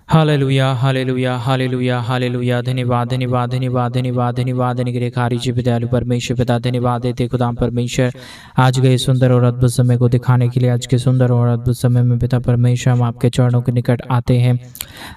Hallelujah hallelujah hallelujah hallelujah. धन्यवाद धन्यवाद धन्यवाद धन्यवाद धन्यवाद निग्रहकारी जी विद्यालु परमेश्वर पिता, धन्यवाद देते खुदाम परमेश्वर आज के सुंदर और अद्भुत समय को दिखाने के लिए। आज के सुंदर और अद्भुत समय में पिता परमेश्वर हम आपके चरणों के निकट आते हैं,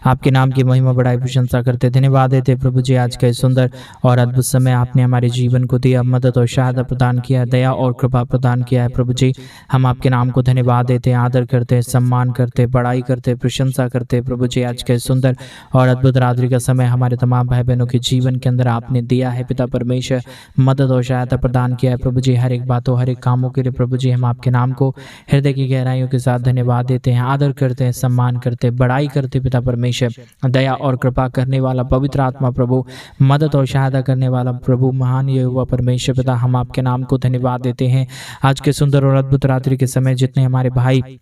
आपके नाम की महिमा बढ़ाई प्रशंसा करते। धन्यवाद देते प्रभु जी आज के सुंदर और अद्भुत समय आपने हमारे जीवन को दिया, मदद और सहायता प्रदान किया, दया और कृपा प्रदान किया है। प्रभु जी हम आपके नाम को धन्यवाद देते हैं, आदर करते, सम्मान करते, बड़ाई करते, प्रशंसा करते। प्रभु जी आज के सुंदर और अद्भुत रात्रि का समय हमारे तमाम भाई बहनों के जीवन के अंदर आपने दिया है। पिता परमेश्वर मदद और सहायता प्रदान किया है प्रभु जी, हर एक बातों हर एक कामों के लिए। प्रभु जी हम आपके नाम को हृदय की गहराइयों के साथ धन्यवाद देते हैं, आदर करते हैं, सम्मान करते, बड़ाई करते। पिता परमेश्वर दया और कृपा करने वाला पवित्र आत्मा प्रभु, मदद और सहायता करने वाला प्रभु, महान यहोवा परमेश्वर पिता हम आपके नाम को धन्यवाद देते हैं। आज के सुंदर और अद्भुत रात्रि के समय जितने हमारे भाई,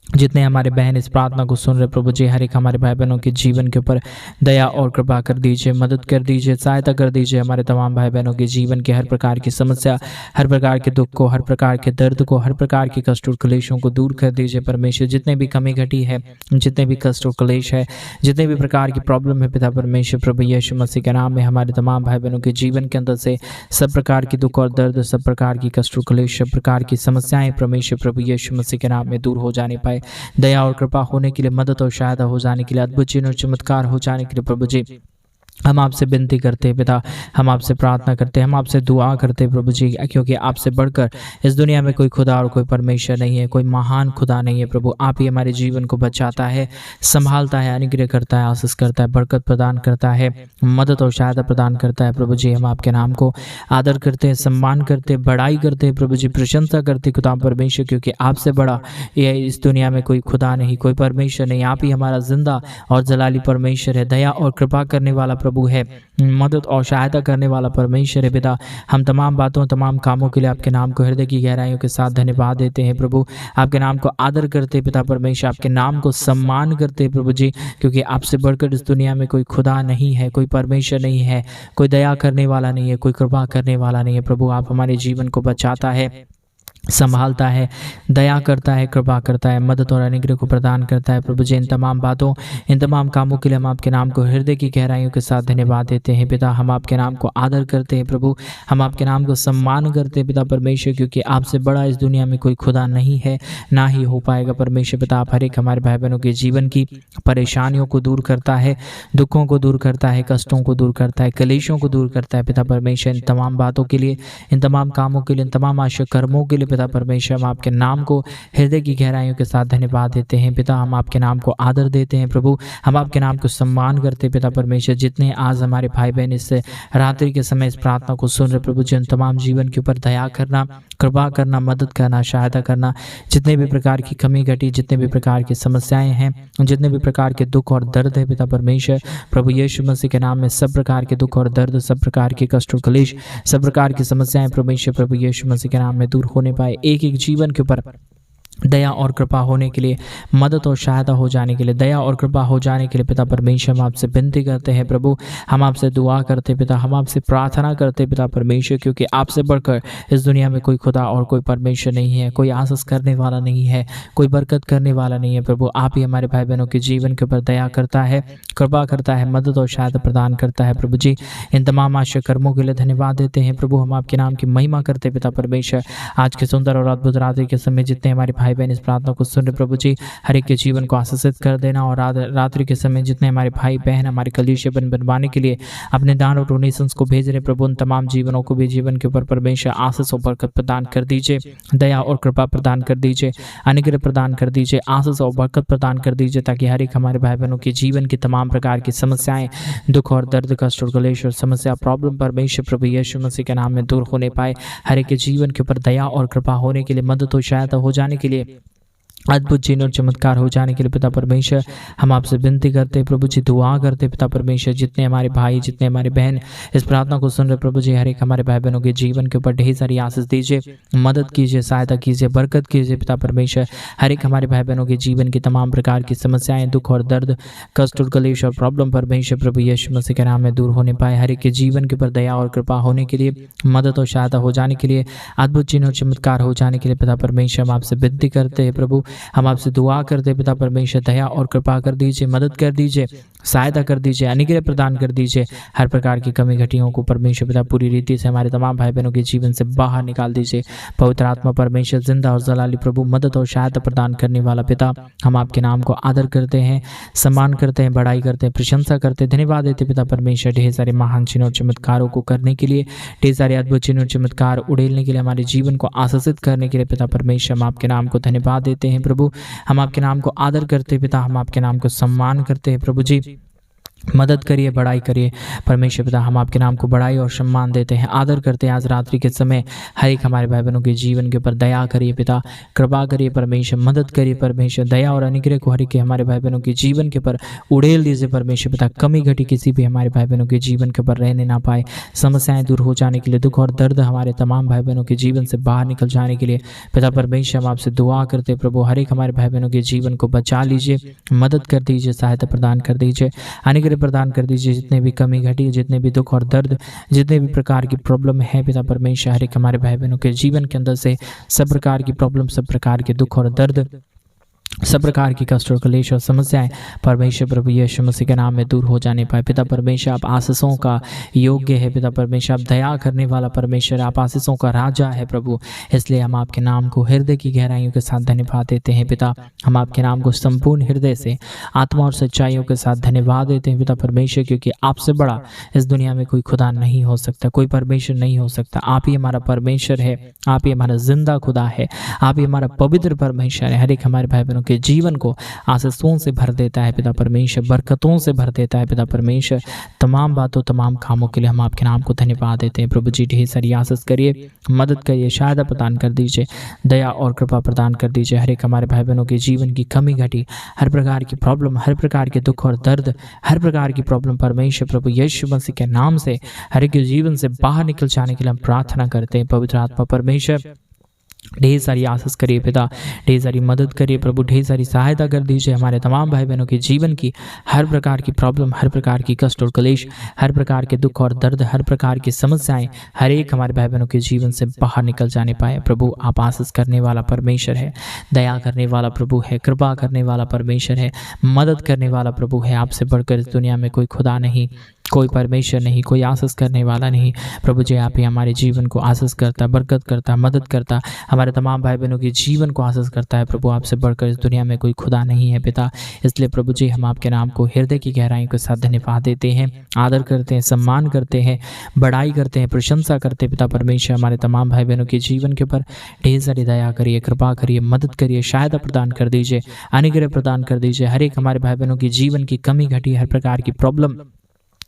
जितने हमारे बहन इस प्रार्थना को सुन रहे प्रभु जी, हर एक हमारे भाई बहनों के जीवन के ऊपर दया और कृपा कर दीजिए, मदद कर दीजिए, सहायता कर दीजिए। हमारे तमाम भाई बहनों के जीवन के हर प्रकार की समस्या, हर प्रकार के दुख को, हर प्रकार के दर्द को, हर प्रकार के कष्ट और क्लेशों को दूर कर दीजिए परमेश्वर। जितने भी कमी घटी है, जितने भी कष्ट और क्लेश है, जितने भी प्रकार की प्रॉब्लम है पिता परमेश्वर प्रभु यीशु मसीह के नाम में हमारे तमाम भाई बहनों के जीवन के अंदर से सब प्रकार की दुख और दर्द, सब प्रकार की कष्ट और क्लेश, सब प्रकार की समस्याएं परमेश्वर प्रभु यीशु मसीह के नाम में दूर हो जाने पाए। दया और कृपा होने के लिए, मदद और सहायता हो जाने के लिए, अद्भुत चिन्ह और चमत्कार हो जाने के लिए प्रभु जी हम आपसे विनती करते हैं पिता, हम आपसे प्रार्थना करते हैं, हम आपसे दुआ करते हैं प्रभु जी, क्योंकि आपसे बढ़कर इस दुनिया में कोई खुदा और कोई परमेश्वर नहीं है, कोई महान खुदा नहीं है। प्रभु आप ही हमारे जीवन को बचाता है, संभालता है, अनुग्रह करता है, आशीष करता है, बरकत प्रदान करता है, मदद और सहायता प्रदान करता है। प्रभु जी हम आपके नाम को आदर करते हैं, सम्मान करते हैं, बड़ाई करते हैं प्रभु जी, प्रशंसा करते खुदा परमेश्वर, क्योंकि आपसे बड़ा ये इस दुनिया में कोई खुदा नहीं, कोई परमेश्वर नहीं। आप ही हमारा जिंदा और जलाली परमेश्वर है, दया और कृपा करने वाला प्रभु है, मदद और सहायता करने वाला परमेश्वर है। पिता हम तमाम बातों, तमाम कामों के लिए आपके नाम को हृदय की गहराइयों के साथ धन्यवाद देते हैं प्रभु, आपके नाम को आदर करते पिता परमेश्वर, आपके नाम को सम्मान करते प्रभु जी, क्योंकि आपसे बढ़कर इस दुनिया में कोई खुदा नहीं है, कोई परमेश्वर नहीं है, कोई दया करने वाला नहीं है, कोई कृपा करने वाला नहीं है। प्रभु आप हमारे जीवन को बचाता है, संभालता है, दया करता है, कृपा करता है, मदद और अनुग्रह को प्रदान करता है। प्रभु जी इन तमाम बातों, इन तमाम कामों के लिए हम आपके नाम को हृदय की गहराइयों के साथ धन्यवाद देते हैं। पिता हम आपके नाम को आदर करते हैं प्रभु, हम आपके नाम को सम्मान करते हैं पिता परमेश्वर, क्योंकि आपसे बड़ा इस दुनिया में कोई खुदा नहीं है, ना ही हो पाएगा परमेश्वर। पिता आप हर एक हमारे भाई बहनों के जीवन की परेशानियों को दूर करता है, दुखों को दूर करता है, कष्टों को दूर करता है, क्लेशों को दूर करता है पिता परमेश्वर। इन तमाम बातों के लिए, इन तमाम कामों के लिए, इन तमाम आशा कर्मों के लिए पिता परमेश्वर हम आपके नाम को हृदय की गहराइयों के साथ धन्यवाद देते हैं। पिता हम आपके नाम को आदर देते हैं प्रभु, हम आपके नाम को सम्मान करते हैं पिता परमेश्वर। जितने आज हमारे भाई बहन इस रात्रि के समय इस प्रार्थना को सुन रहे प्रभु जी, उन तमाम जीवन के ऊपर दया करना, कृपा करना, मदद करना, सहायता करना। जितने भी प्रकार की कमी घटी, जितने भी प्रकार की समस्याएं हैं, जितने भी प्रकार के दुख और दर्द है पिता परमेश्वर प्रभु यीशु मसीह के नाम में, सब प्रकार के दुख और दर्द, सब प्रकार के कष्ट और क्लेश, सब प्रकार की समस्याएं परमेश्वर प्रभु यीशु मसीह के नाम में दूर होने पाए। एक एक जीवन के ऊपर दया और कृपा होने के लिए, मदद और सहायता हो जाने के लिए, दया और कृपा हो जाने के लिए पिता परमेश्वर हम आपसे विनती करते हैं प्रभु, हम आपसे दुआ करते पिता, हम आपसे प्रार्थना करते पिता परमेश्वर, क्योंकि आपसे बढ़कर इस दुनिया में कोई खुदा और कोई परमेश्वर नहीं है, कोई आशीष करने वाला नहीं है, कोई बरकत करने वाला नहीं है। प्रभु आप ही हमारे भाई बहनों के जीवन के ऊपर दया करता है, कृपा करता है, मदद और सहायता प्रदान करता है। प्रभु जी इन तमाम आशा कर्मों के लिए धन्यवाद देते हैं प्रभु, हम आपके नाम की महिमा करते पिता परमेश्वर। आज के सुंदर और अद्भुत रात्रि के समय जितने हमारे भाई बहन इस प्रार्थना को सुन रहे प्रभु जी, हर एक के जीवन को आशीषित कर देना। और रात्रि के समय जितने हमारे भाई बहन हमारे कलीसिया बनवाने के लिए अपने दान और डोनेशंस को भेज रहे प्रभु, उन तमाम जीवनों को भी जीवन के ऊपर परमेश्वर आशीष और बरकत प्रदान कर दीजिए, दया और कृपा प्रदान कर दीजिए, अनुग्रह प्रदान कर दीजिए, आशीष और बरकत प्रदान कर दीजिए, ताकि हर एक हमारे भाई बहनों के जीवन की तमाम प्रकार की समस्याएं, दुख और दर्द, कष्ट और क्लेश और समस्या, प्रॉब्लम परमेश्वर प्रभु यीशु मसीह के नाम में दूर होने पाए। हर एक के जीवन के ऊपर दया और कृपा होने के लिए, मदद और सहायता हो जाने के लिए, अद्भुत चिन्ह और चमत्कार हो जाने के लिए पिता परमेश्वर हम आपसे विनती करते हैं प्रभु जी, दुआ करते पिता परमेश्वर। जितने हमारे भाई, जितने हमारे बहन इस प्रार्थना को सुन रहे प्रभु जी, हर एक हमारे भाई बहनों के जीवन के ऊपर ढेर सारी आशीष दीजिए, मदद कीजिए, सहायता कीजिए, बरकत कीजिए पिता परमेश्वर। हर एक हमारे भाई बहनों के जीवन की तमाम प्रकार की समस्याएं, दुख और दर्द, कष्ट और क्लेश और प्रॉब्लम परमेश्वर प्रभु यीशु मसीह के नाम में दूर होने पाए। हर एक के जीवन के ऊपर दया और कृपा होने के लिए, मदद और सहायता हो जाने के लिए, अद्भुत चिन्ह और चमत्कार हो जाने के लिए पिता परमेश्वर हम आपसे विनती करते हैं प्रभु। हम आपसे दुआ करते पिता परमेश्वर, दया और कृपा कर दीजिए, मदद कर दीजिए, सहायता कर दीजिए, अनुग्रह प्रदान कर दीजिए। हर प्रकार की कमी घटियों को परमेश्वर पिता पूरी रीति से हमारे तमाम भाई बहनों के जीवन से बाहर निकाल दीजिए। पवित्र आत्मा परमेश्वर जिंदा और जलाली प्रभु, मदद और सहायता प्रदान करने वाला पिता, हम आपके नाम को आदर करते हैं, सम्मान करते हैं, बड़ाई करते हैं, प्रशंसा करते हैं, धन्यवाद देते पिता परमेश्वर ढेर सारे महान चिन्ह और चमत्कारों को करने के लिए, ढेर सारे अद्भुत चिन्ह और चमत्कार उड़ेलने के लिए, हमारे जीवन को आशीषित करने के लिए पिता परमेश्वर हम आपके नाम को धन्यवाद देते हैं प्रभु। हम आपके नाम को आदर करते हैं पिता, हम आपके नाम को सम्मान करते हैं प्रभु जी। मदद करिए, बड़ाई करिए परमेश्वर पिता, हम आपके नाम को बड़ाई और सम्मान देते हैं, आदर करते हैं। आज रात्रि के समय हर एक हमारे भाई बहनों के जीवन के ऊपर दया करिए पिता, कृपा करिए परमेश्वर, मदद करिए परमेश्वर, दया और अनुग्रह को हर एक हमारे भाई बहनों के जीवन के ऊपर उड़ेल दीजिए परमेश्वर पिता। कमी घटी किसी भी हमारे भाई बहनों के जीवन के ऊपर रहने ना पाए, समस्याएं दूर हो जाने के लिए, दुख और दर्द हमारे तमाम भाई बहनों के जीवन से बाहर निकल जाने के लिए पिता परमेश्वर हम आपसे दुआ करते प्रभु, हर एक हमारे भाई बहनों के जीवन को बचा लीजिए, मदद कर दीजिए, सहायता प्रदान कर दीजिए, अनुग्रह प्रदान कर दीजिए। जितने भी कमी घटी, जितने भी दुख और दर्द, जितने भी प्रकार की प्रॉब्लम है पिता परमेश्वर, हर एक हमारे भाई बहनों के जीवन के अंदर से सब प्रकार की प्रॉब्लम, सब प्रकार के दुख और दर्द, सब प्रकार की कष्ट और क्लेश और समस्याएं परमेश्वर प्रभु यीशु मसीह के नाम में दूर हो जाने पाए। पिता परमेश्वर आप आशीषों का योग्य है पिता परमेश्वर, आप दया करने वाला परमेश्वर, आप आशीषों का राजा है प्रभु। इसलिए हम आपके नाम को हृदय की गहराइयों के साथ धन्यवाद देते हैं पिता। हम आपके नाम को संपूर्ण हृदय से, आत्मा और सच्चाइयों के साथ धन्यवाद देते हैं पिता परमेश्वर, क्योंकि आपसे बड़ा इस दुनिया में कोई खुदा नहीं हो सकता, कोई परमेश्वर नहीं हो सकता। आप ही हमारा परमेश्वर है, आप ही हमारा जिंदा खुदा है, आप ही हमारा पवित्र परमेश्वर है। हर एक हमारे भाई बहनों के जीवन को आशीषों से भर देता है पिता परमेश्वर, बरकतों से भर देता है पिता परमेश्वर। तमाम बातों, तमाम कामों के लिए हम आपके नाम को धन्यवाद देते हैं प्रभु जी। ढेर सारी आशीष करिए, मदद करिए, सहायता प्रदान कर दीजिए, दया और कृपा प्रदान कर दीजिए। हर एक हमारे भाई बहनों के जीवन की कमी घटी, हर प्रकार की प्रॉब्लम, हर प्रकार के दुख और दर्द, हर प्रकार की प्रॉब्लम परमेश्वर प्रभु यीशु मसीह के नाम से हर एक जीवन से बाहर निकल जाने के लिए हम प्रार्थना करते हैं। पवित्र आत्मा परमेश्वर ढेर सारी आशीष करिए पिता, ढेर सारी मदद करिए प्रभु, ढेर सारी सहायता कर दीजिए। हमारे तमाम भाई बहनों के जीवन की हर प्रकार की प्रॉब्लम, हर प्रकार की कष्ट और क्लेश, हर प्रकार के दुख और दर्द, हर प्रकार की समस्याएं हर एक हमारे भाई बहनों के जीवन से बाहर निकल जाने पाए। प्रभु आप आशीष करने वाला परमेश्वर है, दया करने वाला प्रभु है, कृपा करने वाला परमेश्वर है, मदद करने वाला प्रभु है। आपसे बढ़कर इस दुनिया में कोई खुदा नहीं, कोई परमेश्वर नहीं, कोई आशीष करने वाला नहीं। प्रभु जी आप ही हमारे जीवन को आशीष करता, बरकत करता, मदद करता, हमारे तमाम भाई बहनों के जीवन को आशीष करता है। प्रभु आपसे बढ़कर इस दुनिया में कोई खुदा नहीं है पिता। इसलिए प्रभु जी हम आपके नाम को हृदय की गहराइयों के साथ धन्यवाद देते हैं, आदर करते हैं, सम्मान करते हैं, बड़ाई करते हैं, प्रशंसा करते हैं पिता परमेश्वर। हमारे तमाम भाई बहनों के जीवन के ऊपर ढेर सारी दया करिए, कृपा करिए, मदद करिए, सहायता प्रदान कर दीजिए, अनुग्रह प्रदान कर दीजिए। हर एक हमारे भाई बहनों के जीवन की कमी घटी, हर प्रकार की प्रॉब्लम,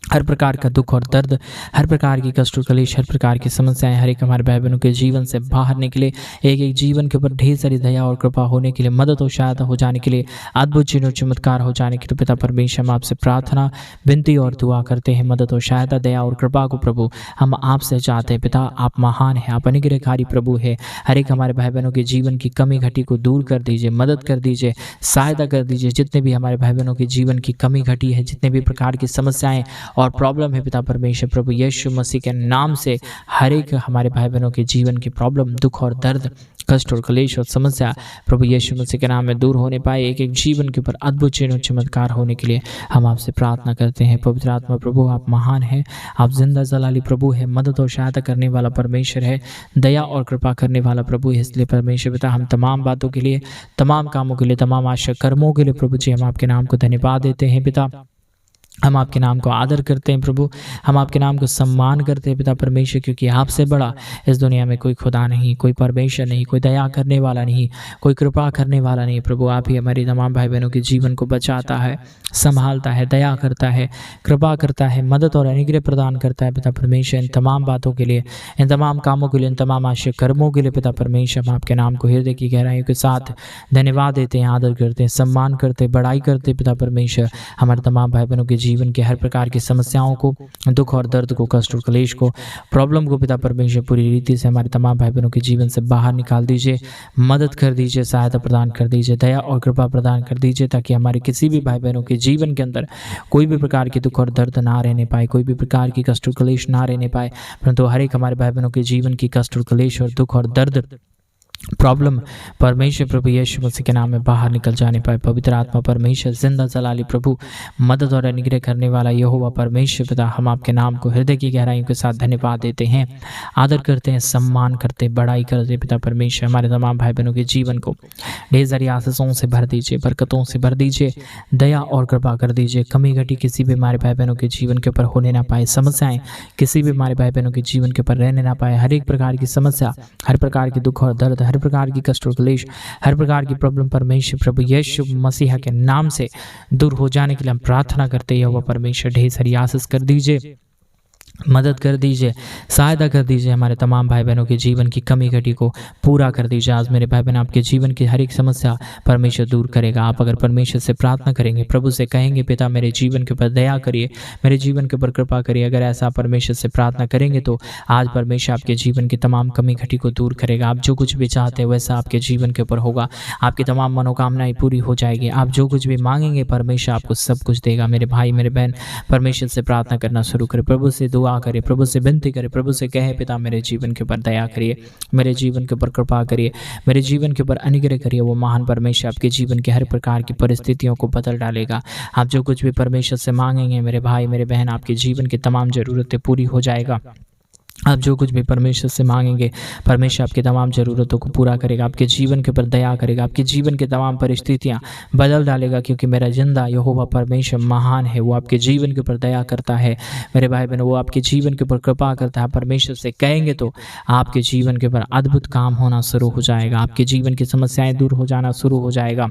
हर प्रकार का दुख और दर्द, हर प्रकार की कष्ट और क्लेश, हर प्रकार की समस्याएं हर एक हमारे भाई बहनों के जीवन से बाहर निकले। एक एक जीवन के ऊपर ढेर सारी दया और कृपा होने के लिए, मदद और सहायता हो जाने के लिए, अद्भुत चिन्ह और चमत्कार हो जाने के लिए पिता परमेश्वर हम आपसे प्रार्थना, विनती और दुआ करते हैं। मदद और सहायता, दया और कृपा को प्रभु हम आपसे चाहते हैं पिता। आप महान है, आप अनुग्रहकारी प्रभु है। हर एक हमारे भाई बहनों के जीवन की कमी घटी को दूर कर दीजिए, मदद कर दीजिए, सहायता कर दीजिए। जितने भी हमारे भाई बहनों के जीवन की कमी घटी है, जितने भी प्रकार की समस्याएं और प्रॉब्लम है पिता परमेश्वर प्रभु यीशु मसीह के नाम से हर एक हमारे भाई बहनों के जीवन की प्रॉब्लम, दुख और दर्द, कष्ट और क्लेश और समस्या प्रभु यीशु मसीह के नाम में दूर होने पाए। एक एक जीवन के ऊपर अद्भुत चिन्ह और चमत्कार होने के लिए हम आपसे प्रार्थना करते हैं। पवित्र आत्मा प्रभु आप महान है, आप जिंदा जलाली प्रभु है, मदद और सहायता करने वाला परमेश्वर है, दया और कृपा करने वाला प्रभु है। इसलिए परमेश्वर पिता हम तमाम बातों के लिए, तमाम कामों के लिए, तमाम आशा कर्मों के लिए प्रभु जी हम आपके नाम को धन्यवाद देते हैं पिता। हम आपके नाम को आदर करते हैं प्रभु, हम आपके नाम को सम्मान करते हैं पिता परमेश्वर, क्योंकि आपसे बड़ा इस दुनिया में कोई खुदा नहीं, कोई परमेश्वर नहीं, कोई दया करने वाला नहीं, कोई कृपा करने वाला नहीं। प्रभु आप ही हमारे तमाम भाई बहनों के जीवन को बचाता है, संभालता है, दया करता है, कृपा करता है, मदद और अनुग्रह प्रदान करता है पिता परमेश्वर। इन तमाम बातों के लिए, इन तमाम कामों के लिए, इन तमाम आशय कर्मों के लिए पिता परमेश्वर हम आपके नाम को हृदय की गहराइयों के साथ धन्यवाद देते हैं, आदर करते हैं, सम्मान करते हैं, बड़ाई करते हैं पिता परमेश्वर। हमारे तमाम भाई बहनों के जीवन के हर प्रकार की समस्याओं को, दुख और दर्द को, कष्ट और क्लेश को, प्रॉब्लम को पिता परमेश्वर पूरी रीति से हमारे तमाम भाई बहनों के जीवन से बाहर निकाल दीजिए, मदद कर दीजिए, सहायता प्रदान कर दीजिए, दया और कृपा प्रदान कर दीजिए, ताकि हमारे किसी भी भाई बहनों के जीवन के अंदर कोई भी प्रकार की दुख और दर्द ना रहने पाए, कोई भी प्रकार की कष्ट और क्लेश ना रहने पाए, परंतु हर एक हमारे भाई बहनों के जीवन की कष्ट और क्लेश और दुख और दर्द प्रॉब्लम परमेश्वर प्रभु यीशु मसीह के नाम में बाहर निकल जाने पाए। पवित्र आत्मा परमेश्वर जिंदा जलाली प्रभु मदद और अनुग्रह करने वाला यहोवा परमेश्वर पिता, हम आपके नाम को हृदय की गहराइयों के साथ धन्यवाद देते हैं, आदर करते हैं, सम्मान करते हैं, बड़ाई करते हैं। पिता परमेश्वर हमारे तमाम भाई बहनों के जीवन को ढेर सारी आशीषों से भर दीजिए, बरकतों से भर दीजिए, दया और कृपा कर दीजिए। कमी घटी किसी भी हमारे भाई बहनों के जीवन के ऊपर होने ना पाए, समस्याएं किसी भी हमारे भाई बहनों के जीवन के ऊपर रहने ना पाए। हर एक प्रकार की समस्या, हर प्रकार की दुख और दर्द, हर प्रकार की कष्ट और क्लेश, हर प्रकार की प्रॉब्लम परमेश्वर प्रभु यीशु मसीह के नाम से दूर हो जाने के लिए हम प्रार्थना करते हैं। वह परमेश्वर ढेर सारी आशीष कर दीजिए, मदद कर दीजिए, सहायता कर दीजिए। हमारे तमाम भाई बहनों के जीवन की कमी घटी को पूरा कर दीजिए। आज मेरे भाई बहन आपके जीवन की हर एक समस्या परमेश्वर दूर करेगा। आप अगर परमेश्वर से प्रार्थना करेंगे, प्रभु से कहेंगे पिता मेरे जीवन के ऊपर दया करिए, मेरे जीवन के ऊपर कृपा करिए, अगर ऐसा परमेश्वर से प्रार्थना करेंगे तो आज परमेश्वर आपके जीवन की तमाम कमी घटी को दूर करेगा। आप जो कुछ भी चाहते हैं वैसा आपके जीवन के ऊपर होगा, आपकी तमाम मनोकामनाएं पूरी हो जाएगी। आप जो कुछ भी मांगेंगे परमेश्वर आपको सब कुछ देगा। मेरे भाई मेरे बहन परमेश्वर से प्रार्थना करना शुरू करें, प्रभु से दुआ करिए, प्रभु से विनती करें, प्रभु से कहे पिता मेरे जीवन के ऊपर दया करिए, मेरे जीवन के ऊपर कृपा करिए, मेरे जीवन के ऊपर अनुग्रह करिए। वो महान परमेश्वर आपके जीवन के हर प्रकार की परिस्थितियों को बदल डालेगा। आप जो कुछ भी परमेश्वर से मांगेंगे मेरे भाई मेरे बहन आपके जीवन की तमाम जरूरतें पूरी हो जाएगा। आप जो कुछ भी परमेश्वर से मांगेंगे परमेश्वर आपकी तमाम ज़रूरतों को पूरा करेगा, आपके जीवन के ऊपर दया करेगा, आपके जीवन की तमाम परिस्थितियां बदल डालेगा। क्योंकि मेरा जिंदा यहोवा परमेश्वर महान है, वो आपके जीवन के ऊपर दया करता है। मेरे भाई बहन वो आपके जीवन के ऊपर कृपा करता है। परमेश्वर से कहेंगे तो आपके जीवन के ऊपर अद्भुत काम होना शुरू हो जाएगा, आपके जीवन की समस्याएं दूर हो जाना शुरू हो जाएगा,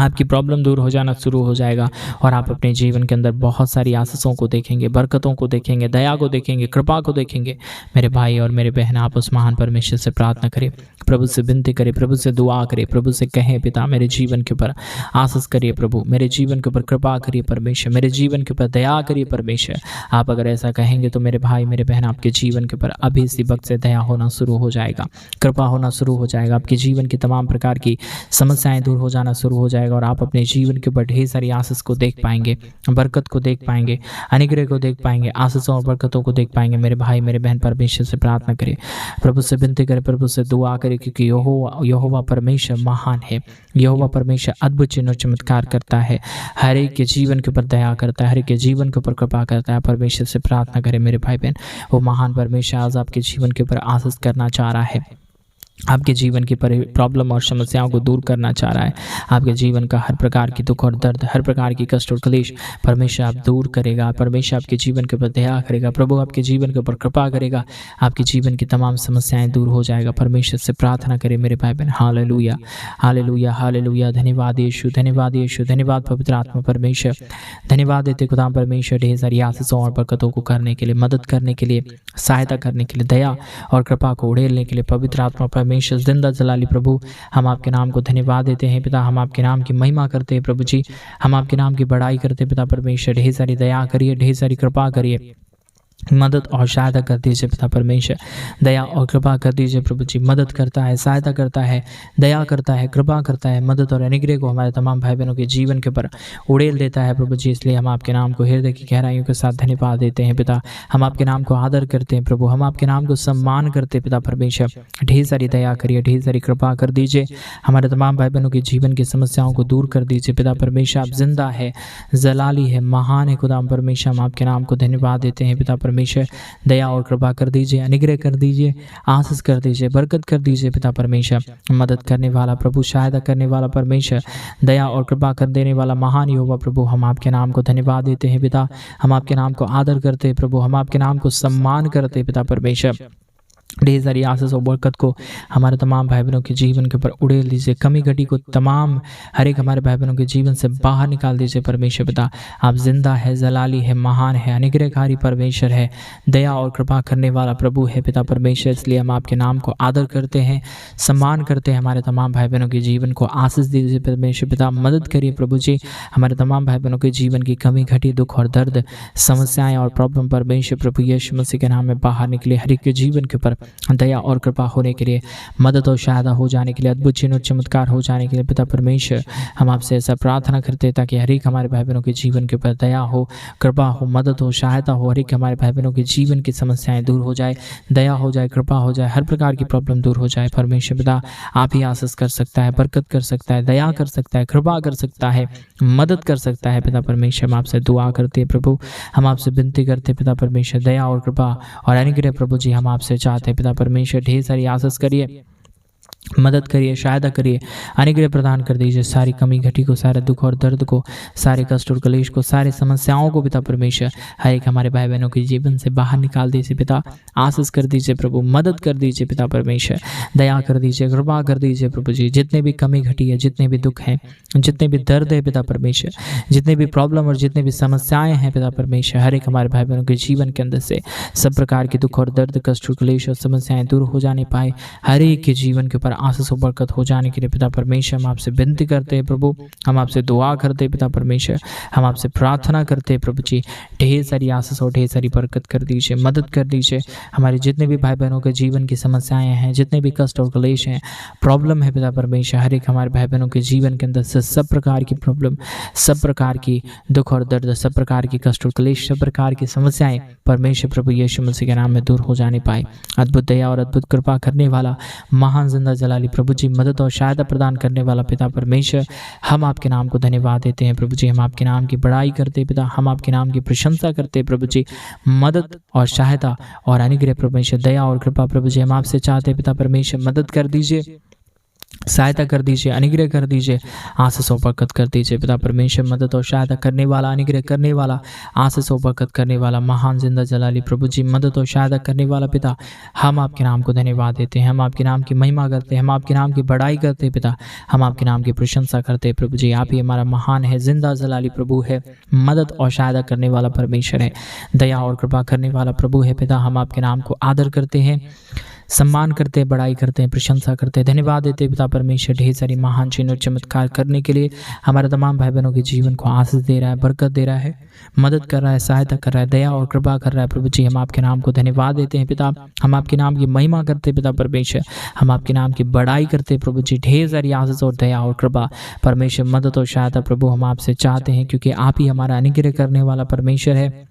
आपकी प्रॉब्लम दूर हो जाना शुरू हो जाएगा और आप अपने जीवन के अंदर बहुत सारी आशीषों को देखेंगे, बरकतों को देखेंगे, दया को देखेंगे, कृपा को देखेंगे। मेरे भाई और मेरे बहन आप उस महान परमेश्वर से प्रार्थना करें, प्रभु से विनती करें, प्रभु से दुआ करें, प्रभु से कहें पिता मेरे जीवन के ऊपर आशीष करिए, प्रभु मेरे जीवन के ऊपर कृपा करिए परमेश्वर, मेरे जीवन के ऊपर दया करिए परमेश्वर। आप अगर ऐसा कहेंगे तो मेरे भाई मेरे बहन आपके जीवन के ऊपर अभी इसी वक्त से दया होना शुरू हो जाएगा, कृपा होना शुरू हो जाएगा, आपके जीवन की तमाम प्रकार की समस्याएं दूर हो जाना शुरू हो जाएगा और आप अपने जीवन के ऊपर ढेर सारी आशीष को देख पाएंगे, बरकत को देख पाएंगे, अनुग्रह को देख पाएंगे, आशीषों और बरकतों को देख पाएंगे। मेरे भाई मेरे बहन परमेश्वर से प्रार्थना करें, प्रभु से विनती करें, प्रभु से दुआ करें, क्योंकि यहोवा परमेश्वर महान है, यहोवा परमेश्वर अद्भुत चिन्ह और चमत्कार करता है, हर एक के जीवन के ऊपर दया करता है, हर एक के जीवन के ऊपर कृपा करता है। परमेश्वर से प्रार्थना करें मेरे भाई बहन, वो महान परमेश्वर आज आपके जीवन के ऊपर आशीष करना चाह रहा है, आपके जीवन की प्रॉब्लम और समस्याओं को दूर करना चाह रहा है। आपके जीवन का हर प्रकार की दुख और दर्द, हर प्रकार की कष्ट और क्लेश परमेश्वर आप दूर करेगा, परमेश्वर आपके जीवन के ऊपर दया करेगा, प्रभु आपके जीवन के ऊपर कृपा करेगा, आपके जीवन की तमाम समस्याएं दूर हो जाएगा। परमेश्वर से प्रार्थना करें मेरे भाई बहन। Hallelujah hallelujah hallelujah. धन्यवाद यीशु, धन्यवाद यीशु, धन्यवाद पवित्र आत्मा परमेश्वर, धन्यवाद देते खुदा परमेश्वर ढेर सारी आशीषों और बरकतों को करने के लिए, मदद करने के लिए, सहायता करने के लिए, दया और कृपा को उड़ेलने के लिए। पवित्र आत्मा परमेश्वर जिंदा जलाली प्रभु हम आपके नाम को धन्यवाद देते हैं पिता, हम आपके नाम की महिमा करते हैं प्रभु जी, हम आपके नाम की बड़ाई करते हैं पिता परमेश्वर। ढेर सारी दया करिए, ढेर सारी कृपा करिए, मदद और सहायता कर दीजिए पिता परमेश्वर, दया और कृपा कर दीजिए प्रभु जी। मदद करता है, सहायता करता है, दया करता है, कृपा करता है, मदद और अनुग्रह को हमारे तमाम भाई बहनों के जीवन के ऊपर उड़ेल देता है प्रभु जी। इसलिए हम आपके नाम को हृदय की गहराइयों के साथ धन्यवाद देते हैं पिता, हम आपके नाम को आदर करते हैं प्रभु, हम आपके नाम को सम्मान करते हैं पिता परमेश्वर। ढेर सारी दया करिए, ढेर सारी कृपा कर दीजिए, हमारे तमाम भाई बहनों के जीवन की समस्याओं को दूर कर दीजिए पिता परमेश्वर। आप जिंदा है, जलाली है, महान है खुदा परमेश्वर, हम आपके नाम को धन्यवाद देते हैं पिता परमेश्वर। दया और कृपा कर दीजिए, अनुग्रह कर दीजिए, आशीष कर दीजिए, बरकत कर दीजिए पिता परमेश्वर। मदद करने वाला प्रभु, सहायता करने वाला परमेश्वर, दया और कृपा कर देने वाला महान यहोवा प्रभु, हम आपके नाम को धन्यवाद देते हैं पिता, हम आपके नाम को आदर करते हैं प्रभु, हम आपके नाम को सम्मान करते हैं पिता परमेश्वर। ढेर सारी आशीष और बरकत को हमारे तमाम भाई बहनों के जीवन के ऊपर उड़ेल दीजिए, कमी घटी को तमाम हर एक हमारे भाई बहनों के जीवन से बाहर निकाल दीजिए परमेश्वर पिता। आप जिंदा है, जलाली है, महान है, अनुग्रहकारी परमेश्वर है, दया और कृपा करने वाला प्रभु है पिता परमेश्वर। इसलिए हम आपके नाम को आदर करते हैं, सम्मान करते हैं, हमारे तमाम भाई बहनों के जीवन को आशीष दीजिए परमेश्वर पिता। मदद करिए प्रभु जी, हमारे तमाम भाई बहनों के जीवन की कमी घटी, दुख और दर्द, समस्याएं और प्रॉब्लम परमेश्वर प्रभु यीशु मसीह के नाम में बाहर निकले, हर एक के जीवन के ऊपर दया और कृपा होने के लिए, मदद और सहायता हो जाने के लिए, अद्भुत चिन्ह और चमत्कार हो जाने के लिए पिता परमेश्वर हम आपसे ऐसा प्रार्थना करते हैं ताकि हर एक हमारे भाई बहनों के जीवन के ऊपर दया हो, कृपा हो, मदद हो, सहायता हो, हर एक हमारे भाई बहनों के जीवन की समस्याएं दूर हो जाए, दया हो जाए, कृपा हो जाए, हर प्रकार की प्रॉब्लम दूर हो जाए। परमेश्वर पिता आप ही आशीष कर सकता है, बरकत कर सकता है, दया कर सकता है, कृपा कर सकता है, मदद कर सकता है। पिता परमेश्वर हम आपसे दुआ करते हैं प्रभु, हम आपसे विनती करते हैं पिता परमेश्वर, दया और कृपा और अनुग्रह प्रभु जी हम आपसे चाहते हैं। पिता परमेश्वर ढेर सारी आशीष करिए, मदद करिए, सहायता करिए, अनुग्रह प्रदान कर दीजिए। सारी कमी घटी को, सारे दुख और दर्द को, सारे कष्ट और क्लेश को, सारी समस्याओं को पिता परमेश्वर हर एक हमारे भाई बहनों के जीवन से बाहर निकाल दीजिए पिता, आशीष कर दीजिए प्रभु, मदद कर दीजिए पिता परमेश्वर, दया कर दीजिए, कृपा कर दीजिए प्रभु जी। जितने भी कमी घटी है, जितने भी दुख हैं, जितने भी दर्द है पिता परमेश्वर, जितने भी प्रॉब्लम और जितने भी समस्याएं हैं पिता परमेश्वर, हर एक हमारे भाई बहनों के जीवन के अंदर से सब प्रकार के दुख और दर्द, कष्ट और क्लेश और समस्याएं दूर हो जाने पाए, हर एक के जीवन के ऊपर आशीष और बरकत हो जाने के लिए पिता परमेश्वर हम आपसे विनती करते हैं प्रभु, हम आपसे दुआ करते हैं पिता परमेश्वर, हम आपसे प्रार्थना करते हैं प्रभु जी। ढेर सारी आशीष और ढेर सारी बरकत कर दीजिए, मदद कर दीजिए। हमारे जितने भी भाई बहनों के जीवन की समस्याएं हैं, जितने भी कष्ट और क्लेश हैं, प्रॉब्लम है पिता परमेश्वर, हर एक हमारे भाई बहनों के जीवन के अंदर से सब प्रकार की प्रॉब्लम, सब प्रकार की दुख और दर्द, सब प्रकार की कष्ट और क्लेश, सब प्रकार की समस्याएं परमेश्वर प्रभु यीशु मसीह के नाम में दूर हो जाने पाए। अद्भुत दया और अद्भुत कृपा करने वाला महान जिंदा जलाली प्रभु जी, मदद और सहायता प्रदान करने वाला पिता परमेश्वर, हम आपके नाम को धन्यवाद देते हैं प्रभु जी। हम आपके नाम की बड़ाई करते हैं पिता, हम आपके नाम की प्रशंसा करते हैं प्रभु जी। मदद और सहायता और अनुग्रह परमेश्वर, दया और कृपा प्रभु जी हम आपसे चाहते हैं पिता परमेश्वर, मदद कर दीजिए, सहायता कर दीजिए, अनुग्रह कर दीजिए, आशीष और बरकत कर दीजिए पिता परमेश्वर। मदद और सहायता करने वाला, अनुग्रह करने वाला, आशीष और बरकत करने वाला महान जिंदा जलाली प्रभु जी, मदद और सहायता करने वाला पिता, हम आपके नाम को धन्यवाद देते हैं, हम आपके नाम की महिमा करते हैं, हम आपके नाम की बड़ाई करते हैं पिता, हम आपके नाम की प्रशंसा करते हैं प्रभु जी। आप ही हमारा महान है, जिंदा जलाली प्रभु है, मदद और सहायता करने वाला परमेश्वर है, दया और कृपा करने वाला प्रभु है पिता। हम आपके नाम को आदर करते हैं, सम्मान करते हैं, बड़ाई करते हैं, प्रशंसा करते हैं, धन्यवाद देते हैं पिता परमेश्वर। ढेर सारी महान चिन्ह और चमत्कार करने के लिए हमारे तमाम भाई बहनों के जीवन को आशीष दे रहा है, बरकत दे रहा है, मदद कर रहा है, सहायता कर रहा है, दया और कृपा कर रहा है प्रभु जी। हम आपके नाम को धन्यवाद देते हैं पिता, हम आपके नाम की महिमा करते हैं पिता परमेश्वर, हम आपके नाम की बड़ाई करते हैं प्रभु जी। ढेर सारी आशीष और दया और कृपा परमेश्वर, मदद और सहायता प्रभु हम आपसे चाहते हैं, क्योंकि आप ही हमारा अनुग्रह करने वाला परमेश्वर है,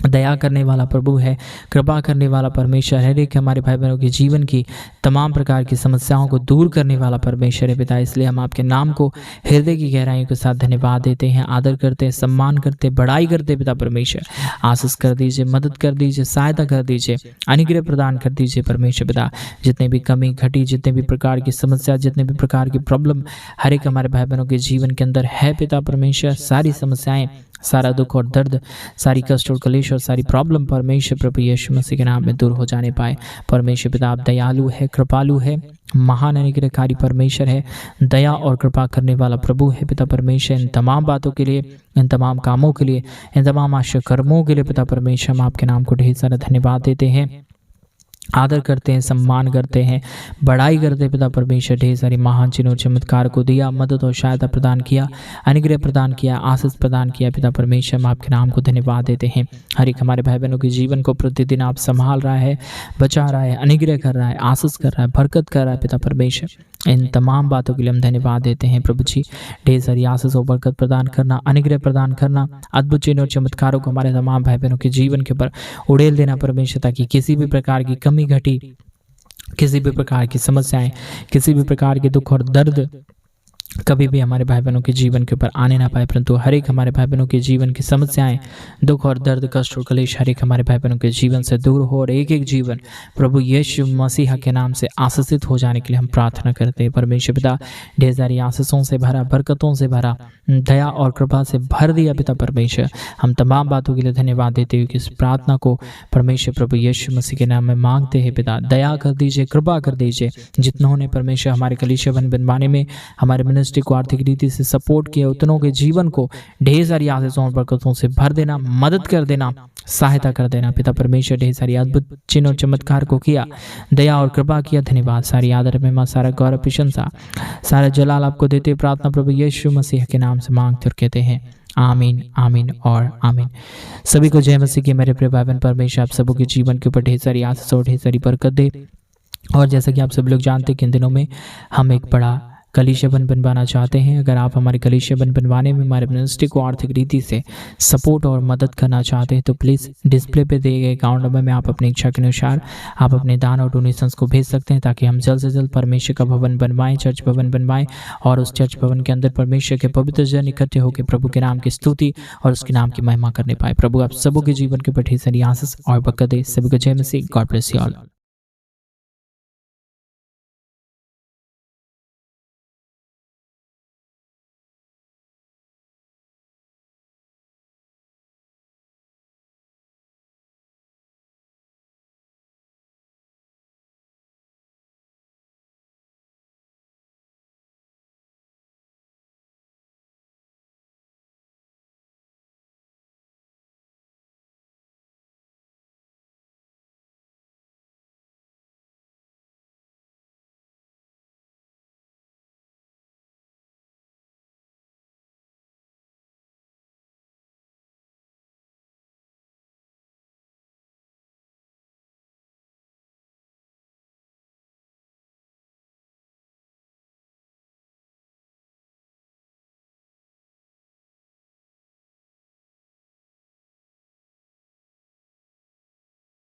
दया करने वाला प्रभु है, कृपा करने वाला परमेश्वर है, एक हमारे भाई बहनों के जीवन की तमाम प्रकार की समस्याओं को दूर करने वाला परमेश्वर है पिता। इसलिए हम आपके नाम को हृदय की गहराइयों के साथ धन्यवाद देते हैं, आदर करते हैं, सम्मान करते हैं, बड़ाई करते हैं पिता परमेश्वर। आशीष कर दीजिए, मदद कर दीजिए, सहायता कर दीजिए, अनुग्रह प्रदान कर दीजिए परमेश्वर पिता। जितने भी कमी घटी, जितने भी प्रकार की समस्या, जितने भी प्रकार की प्रॉब्लम हर एक हमारे भाई बहनों के जीवन के अंदर है पिता परमेश्वर, सारी समस्याएं, सारा दुख और दर्द, सारी कष्ट और क्लेश और सारी प्रॉब्लम परमेश्वर प्रभु यीशु मसीह के नाम में दूर हो जाने पाए। परमेश्वर पिता आप दयालु है, कृपालु है, महान अनुग्रहकारी परमेश्वर है, दया और कृपा करने वाला प्रभु है पिता परमेश्वर। इन तमाम बातों के लिए, इन तमाम कामों के लिए, इन तमाम आश्चर्य कर्मों के लिए पिता परमेश्वर हम आपके नाम को ढेर सारा धन्यवाद देते हैं, आदर करते हैं, सम्मान करते हैं, बड़ाई करते हैं पिता परमेश्वर। ढेर सारी महान चिन्हों चमत्कार को दिया, मदद और सहायता प्रदान किया, अनुग्रह प्रदान किया, आशीष प्रदान किया पिता परमेश्वर। हम आपके नाम को धन्यवाद देते हैं। हर एक हमारे भाई बहनों के जीवन को प्रतिदिन आप संभाल रहा है, बचा रहा है, अनुग्रह कर रहा है, आशीष कर रहा है, बरकत कर रहा है पिता परमेश्वर। इन तमाम बातों के लिए हम धन्यवाद देते हैं प्रभु जी। ढेर सारी आशीष और बरकत प्रदान करना, अनुग्रह प्रदान करना, अद्भुत चिन्ह और चमत्कारों को हमारे तमाम भाई बहनों के जीवन के ऊपर उड़ेल देना परमेश्वर, ताकि किसी भी प्रकार की कमी घटी, किसी भी प्रकार की समस्याएं, किसी भी प्रकार के दुख और दर्द कभी भी हमारे भाई बहनों के जीवन के ऊपर आने ना पाए, परंतु हर एक हमारे भाई बहनों के जीवन की समस्याएं, दुख और दर्द, कष्ट और क्लेश हर एक हमारे भाई बहनों के जीवन से दूर हो और एक एक जीवन प्रभु यीशु मसीह के नाम से आशीषित हो जाने के लिए हम प्रार्थना करते हैं परमेश्वर पिता। ढेर सारी आशीषों से भरा, बरकतों से भरा, दया और कृपा से भर दिया पिता परमेश्वर। हम तमाम बातों के लिए धन्यवाद देते हुए इस प्रार्थना को परमेश्वर प्रभु यीशु मसीह के नाम में मांगते हैं पिता। दया कर दीजिए, कृपा कर दीजिए। जितनों ने परमेश्वर हमारे कलीसिया बनवाने में हमारे मिनिस्ट्री को आर्थिक रीति से सपोर्ट किया, उतनों के जीवन को ढेर सारी आशीषों और बरकतों से भर देना, मदद कर देना, सहायता कर देना पिता परमेश्वर। ढेर सारी अद्भुत चिन्ह और चमत्कार को किया, दया और कृपा किया, धन्यवाद। सारी आदर महिमा, सारा गौरव, प्रशंसा, सारा जलाल आपको देते प्रार्थना प्रभु यीशु मसीह के नाम से मांगते और कहते हैं आमीन, आमीन और आमीन। सभी को जय मसीह की। मेरे प्रिय भाई बहन, परमेश्वर आप सबों के जीवन के ऊपर ढेर सारी आशीष और ढेर सारी बरकत दे। और जैसा कि आप सभी लोग जानते हैं कि इन दिनों में हम एक बड़ा कलीसिया बनवाना चाहते हैं। अगर आप हमारे कलीसिया बनवाने में हमारे मिनिस्ट्री को आर्थिक रीति से सपोर्ट और मदद करना चाहते हैं तो प्लीज़ डिस्प्ले पे दिए गए अकाउंट नंबर में आप अपनी इच्छा के अनुसार आप अपने दान और डोनेशंस को भेज सकते हैं, ताकि हम जल्द से जल्द परमेश्वर का भवन बनवाएं, चर्च भवन बनवाएं और उस चर्च भवन के अंदर परमेश्वर के पवित्र जन इकट्ठे होकर प्रभु के नाम की स्तुति और उसके नाम की महिमा करने पाए। प्रभु आप सबों के जीवन के ऊपर ढेर सारी आशीष और बरकत दे। सभी को जय मसीह। God bless you all.